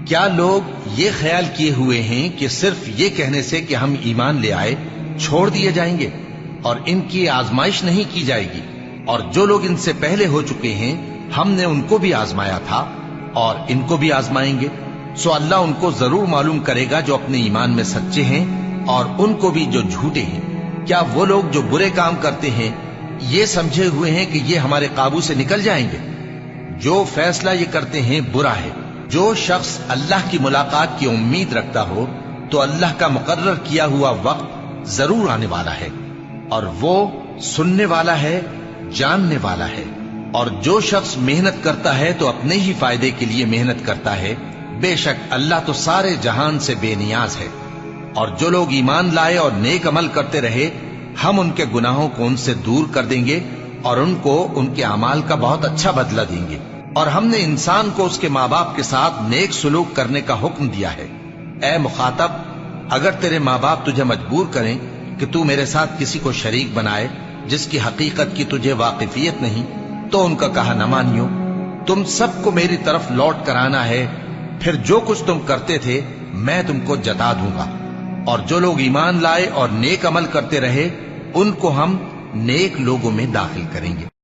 کیا لوگ یہ خیال کیے ہوئے ہیں کہ صرف یہ کہنے سے کہ ہم ایمان لے آئے چھوڑ دیے جائیں گے اور ان کی آزمائش نہیں کی جائے گی؟ اور جو لوگ ان سے پہلے ہو چکے ہیں ہم نے ان کو بھی آزمایا تھا اور ان کو بھی آزمائیں گے، سو اللہ ان کو ضرور معلوم کرے گا جو اپنے ایمان میں سچے ہیں اور ان کو بھی جو جھوٹے ہیں۔ کیا وہ لوگ جو برے کام کرتے ہیں یہ سمجھے ہوئے ہیں کہ یہ ہمارے قابو سے نکل جائیں گے؟ جو فیصلہ یہ کرتے ہیں برا ہے۔ جو شخص اللہ کی ملاقات کی امید رکھتا ہو تو اللہ کا مقرر کیا ہوا وقت ضرور آنے والا ہے، اور وہ سننے والا ہے، جاننے والا ہے۔ اور جو شخص محنت کرتا ہے تو اپنے ہی فائدے کے لیے محنت کرتا ہے، بے شک اللہ تو سارے جہان سے بے نیاز ہے۔ اور جو لوگ ایمان لائے اور نیک عمل کرتے رہے ہم ان کے گناہوں کو ان سے دور کر دیں گے اور ان کو ان کے اعمال کا بہت اچھا بدلہ دیں گے۔ اور ہم نے انسان کو اس کے ماں باپ کے ساتھ نیک سلوک کرنے کا حکم دیا ہے۔ اے مخاطب، اگر تیرے ماں باپ تجھے مجبور کریں کہ تو میرے ساتھ کسی کو شریک بنائے جس کی حقیقت کی تجھے واقفیت نہیں تو ان کا کہا نہ مانیو۔ تم سب کو میری طرف لوٹ کر آنا ہے، پھر جو کچھ تم کرتے تھے میں تم کو جتا دوں گا۔ اور جو لوگ ایمان لائے اور نیک عمل کرتے رہے ان کو ہم نیک لوگوں میں داخل کریں گے۔